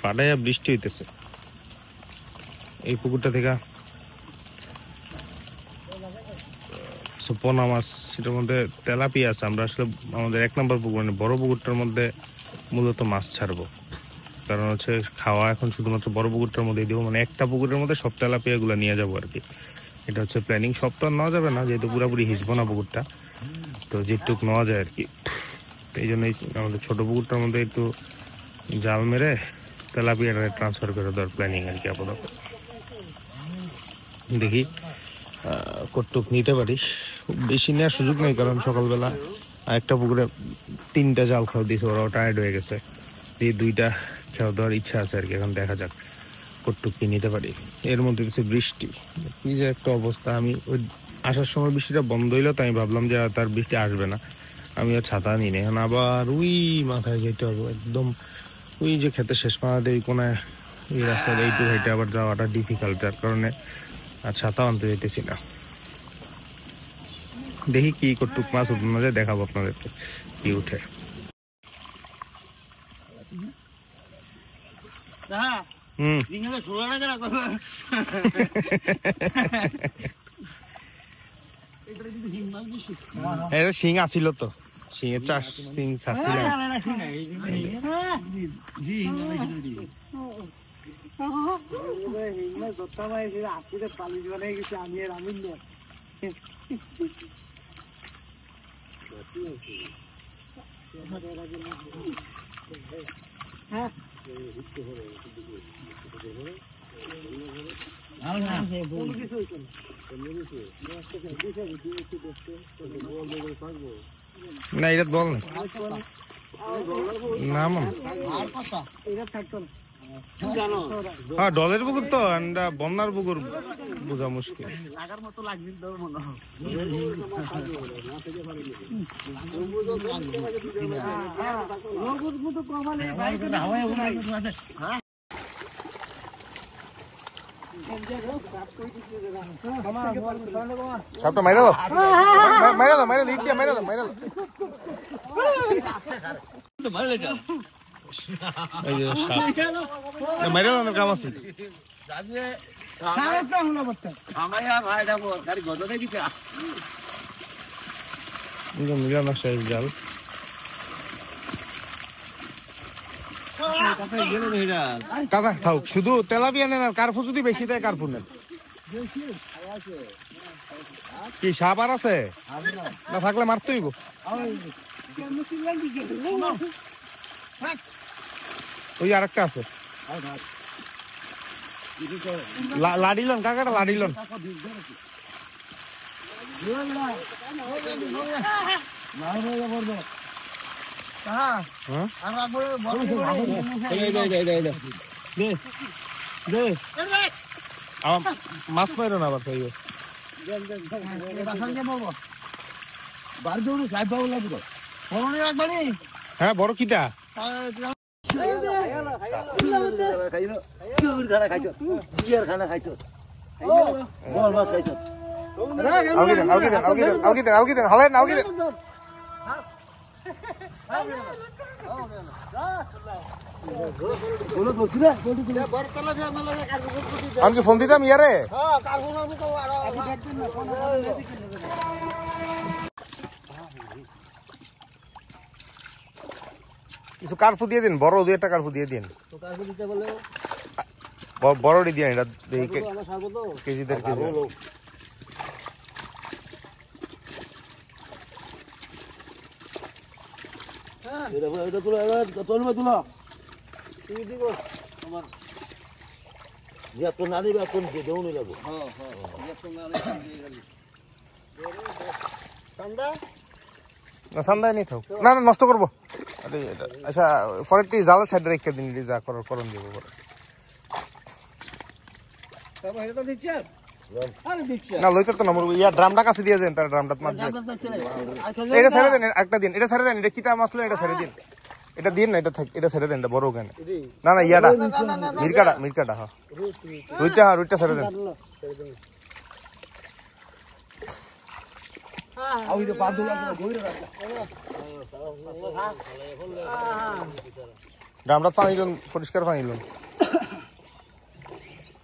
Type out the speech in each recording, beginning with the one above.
ফাটাইয়া বৃষ্টি হইতেছে। এই পুকুরটা থেকে পোনা মাছ, সেটার মধ্যে তেলাপিয়া আছে। আমরা আসলে আমাদের 1 নম্বর পুকুর মানে বড় পুকুরটার মধ্যে মূলত মাছ ছাড়বো, কারণ হচ্ছে খাওয়া এখন শুধুমাত্র বড় পুকুরটার মধ্যে দিব, মানে একটা পুকুরের মধ্যে সব তেলাপিয়া গুলা নিয়ে যাবো আর কি। এটা হচ্ছে প্ল্যানিং। সব তো আর নেওয়া যাবে না, যেহেতু পুরাপুরি হিসবো না পুকুরটা, তো যেটুক নেওয়া যায় আর কি। এই জন্যই আমাদের ছোট পুকুরটার মধ্যে একটু জাল মেরে তেলাপিয়াটা ট্রান্সফার করে দেওয়ার প্ল্যানিং আর কি আপাতত। দেখি কতটুক নিতে পারি। বেশি নেওয়ার সুযোগ নেই, কারণ সকালবেলা একটা পুকুরে 3টা জাল খাওয়া দিয়েছে, ওরাও টায়ার্ড হয়ে গেছে। এই 2টা খাওয়া দেওয়ার ইচ্ছা আছে আর কি। এখন দেখা যাক কতটুক কি নিতে পারি। এর মধ্যে কিছু বৃষ্টি, কি যে একটা অবস্থা। আমি ওই আসার সময় বৃষ্টিটা বন্ধ হইলো, তাই ভাবলাম যে তার বৃষ্টি আসবে না, আমি আর ছাতা নিই না। এখন আবার ওই মাথায় যেতে হবে, একদম ওই যে খেতে শেষ মাথাতে ওই কোনায় এই রাস্তার এইটু হাইটে আবার যাওয়াটা ডিফিকাল্ট, যার কারণে আর ছাতা আনতে যেতেছি না। দেখি কি কতটুক মাছ উঠানো যায়, দেখাবো আপনাদেরকে কি উঠে। শিং আসিল তো, শিঙের চাষ, শিং ছাড়ছিলাম। না এটা বল না, হ্যাঁ ডলের পুকুর তো, বন্যার পুকুর বোঝা মুশকিল। সাপটা মাইরা দাও, মাইরা দাও, মাইরা দিক দিয়ে মাইরা দাও, মাইরা দাও। মাইরা দাও, কাম আছে। জাল কাকা থাক, শুধু তেলাপিয়া নেন আর কার্পু যদি বেশি দেয় কার্পু নেন। কি সাপ আর আছে না? থাকলে মারতে হইব। ওই আরেকটা আছে, লাডিলন কাকাটা, লাডিলন। মাছ পাইল না আবার, হ্যাঁ বড় কিটা আমি কি ফোন দিতাম ইয়ারে। কিছু কার্পু দিয়ে দিন, বড় 2-1টা কার্পু দিয়ে দিন। বড়টি দিয়ে এটা কেজি 1.5 কেজি। সান্দায় নেই থাক, না না নষ্ট করবো। আচ্ছা পরেরটি জালের সাইডে রেখে দিন, যা করার করণ দেবো পরে। না লইতে তো না মরবো। ইয়া ড্রামটা কাছে দিয়ে দেন, তার ড্রামটা মাছ দিয়ে এটা ছেড়ে দেন, একটা দিন এটা ছেড়ে দেন। এটা কিতা মাছ এটা ছেড়ে দিন, এটা দিন না, এটা থাক, এটা ছেড়ে দেন, এটা বড় ওখানে। না না ইয়াটা মিরকাটা হ্যাঁ, রুইটা ছেড়ে দেন। ড্রামটা পানি লন, পরিষ্কার পানি লন।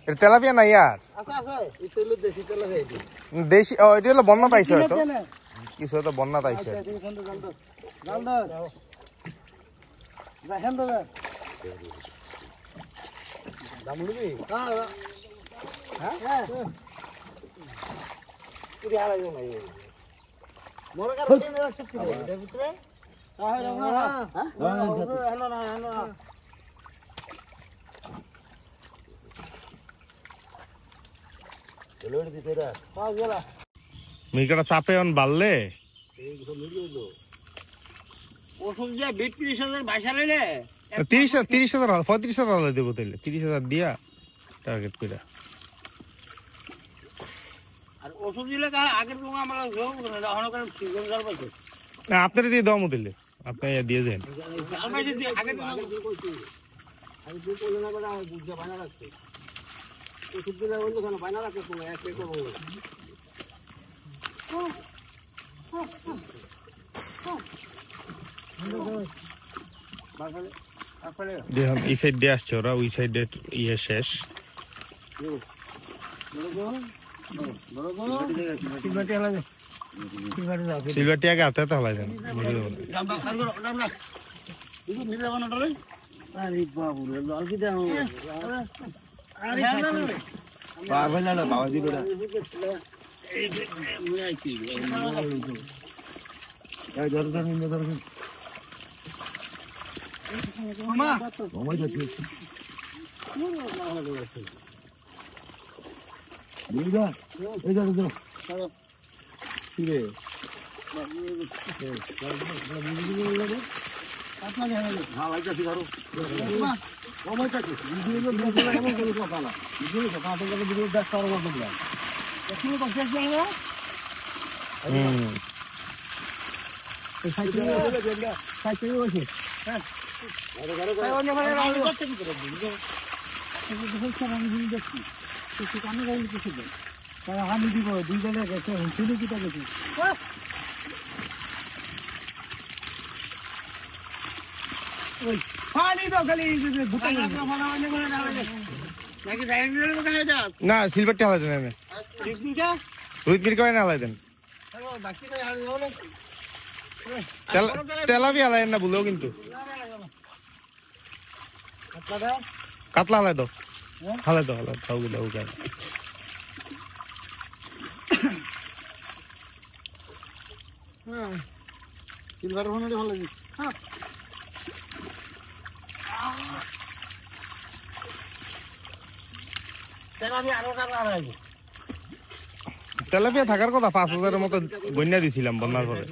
এটা তেলাপিয়া নাই আর দেশি। ও এটা হলো বন্যা তাইছে হয়তো, কিছু হয়তো বন্যা তাইছে। মির্কাটা চাপে অন বাড়লে 30,000 দেবো তাইলে, 30,000 দিয়া টার্গেট করে। আপনারা দিয়ে দাও দিলে, আপনি দিয়ে দেন। এই সাইড দিয়ে আসছে ওরা, ওই সাইডে ইয়ে শেষ। সিলভারটি আগে হাতে হাতে হলাই দেন। আমি দিব 2 জনে গেছে, শুনি কিটা গেছে। না সিলভারটি হালাই দেন, রোহিত মির্কা না হালাই দেন, তেলাপি হালাই না বলেও কিন্তু কাতলা হালাই দাও, হালাই দাও, হালাই দাও গেলে ওকে। সিলভার ফোনটা ভালো দিস। তেলাপিয়া থাকার কথা 5,000-এর মতো বন্যা দিছিলাম বন্যার পরে।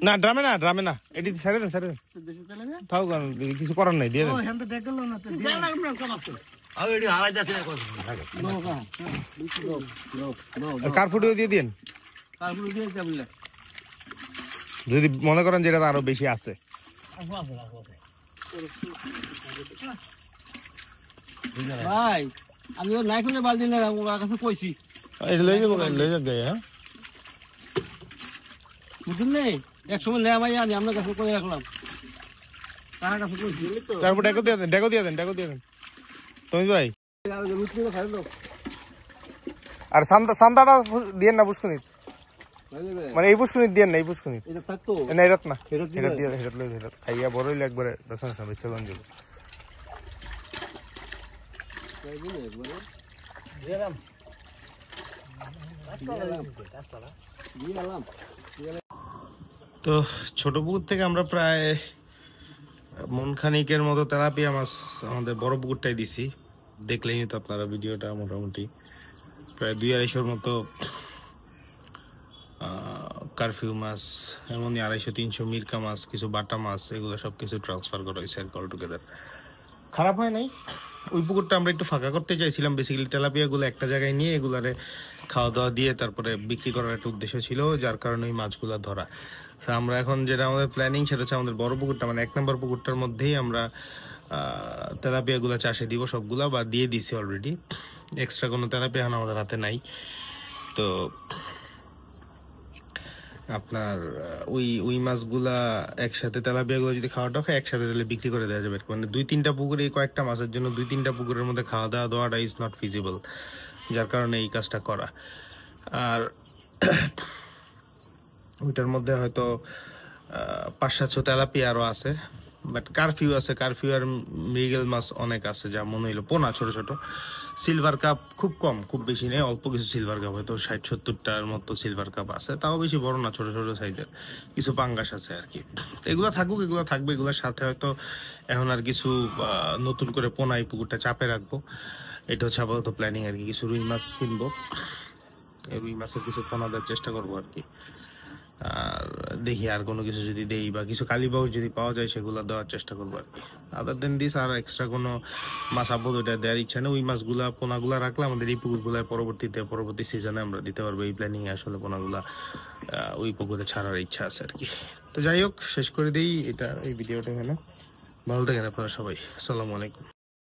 না ড্রামে না, ড্রামে না, এটি ছেড়ে দেন, ছেড়ে দেন, থাক, কিছু করার নাই, দিয়ে দেন। কার্ফুটিও দিয়ে দিন যদি মনে করেন যেটা আরো বেশি আছে। ভাই আমি নাই খুলে বালতি না, ওর কাছে কইছি এটা লই যাব, লই যাক গায়। হ্যাঁ বুঝুন নেই, এক সময় লে ভাই আমি আপনার কাছে কই রাখলাম, তার কাছে কইছি। তারপর ডেকো দিয়ে দেন, ডেকো দিয়ে দেন, ডেকো দিয়ে দেন তুমি ভাই। আর সান্দাটা দিয়ে না বুঝকুনি, মানে এই বুঝকুনি দিয়ে না, এই বুঝকুনি এটা থাকতো না, এরত না, এটা দিয়ে হেরত লই, হেরত খাইয়া বড় হইলে একবারে দর্শন সামনে চলন যাব। তো ছোট পুকুর থেকে আমরা প্রায় মন খানিকের মতো তেলাপিয়া মাছ আমাদের বড় পুকুরটাই দিছি। দেখলেই তো আপনারা ভিডিওটা, মোটামুটি প্রায় 200-250 মতো কারফিউ মাছ, এমনই 250-300 মির্কা মাছ, কিছু বাটা মাছ, এগুলো সবকিছু ট্রান্সফার করা হয়েছে অল টুগেদার। খারাপ হয় নাই। ওই পুকুরটা আমরা একটু ফাঁকা করতে চাইছিলাম, বেসিক্যালি তেলাপিয়াগুলো একটা জায়গায় নিয়ে এগুলারে খাওয়া দাওয়া দিয়ে তারপরে বিক্রি করার একটা উদ্দেশ্য ছিল, যার কারণে ওই মাছগুলো ধরা। তো আমরা এখন যেটা আমাদের প্ল্যানিং সেটা হচ্ছে আমাদের বড় পুকুরটা, মানে 1 নম্বর পুকুরটার মধ্যেই আমরা তেলাপিয়াগুলো চাষে দিব সবগুলা, বা দিয়ে দিছি অলরেডি। এক্সট্রা কোনো তেলাপিয়া আমাদের হাতে নাই। তো আপনার ওই মাছগুলা একসাথে, তেলাপিয়া গুলো যদি খাওয়াটা হয় একসাথে তাহলে বিক্রি করে দেওয়া যাবে। মানে 2-3টা পুকুরে কয়েকটা মাছের জন্য 2-3টা পুকুরের মধ্যে খাওয়া দাওয়া দেওয়াটা ইজ নট ফিজিবল, যার কারণে এই কাজটা করা। আর ওইটার মধ্যে হয়তো 500-700 তেলাপিয়া আরো আছে, বাট কারফিউ আছে, কারফিউ আর মৃগেল মাছ অনেক আছে, যা মনে হইলো পোনা ছোট ছোট। সিলভার কাপ খুব কম, খুব বেশি নেই, অল্প কিছু সিলভার কাপ, হয়তো 60-70টার মতো সিলভার কাপ আছে, তাও বেশি বড় না, ছোট ছোট সাইজের কিছু পাঙ্গাস আছে আর কি। এগুলো থাকুক, এগুলো থাকবে, এগুলোর সাথে হয়তো এখন আর কিছু নতুন করে পোনাই পুকুরটা চাপে রাখবো। এটা হচ্ছে আপাতত প্ল্যানিং আর কি। কিছু রুই মাছ কিনবো, রুই মাছের কিছু পোনা দেওয়ার চেষ্টা করবো আর কি। আর দেখি আর কোনো কিছু যদি দেই বা কিছু কালীবাউস যদি পাওয়া যায় সেগুলো দেওয়ার চেষ্টা করবো আর কি। আদার দেন দিস আর এক্সট্রা কোনো মাছ আপাতত ওইটা দেওয়ার ইচ্ছা নেই। ওই মাছগুলা পোনাগুলা রাখলে আমাদের এই পুকুরগুলার পরবর্তী সিজনে আমরা দিতে পারবো। এই প্ল্যানিং আসলে পোনাগুলা ওই পুকুরে ছাড়ার ইচ্ছা আছে আর কি। তো যাই হোক, শেষ করে দিই এটা, এই ভিডিওটা এখানে। ভালো থাকেন আপনারা সবাই, আসসালামু আলাইকুম।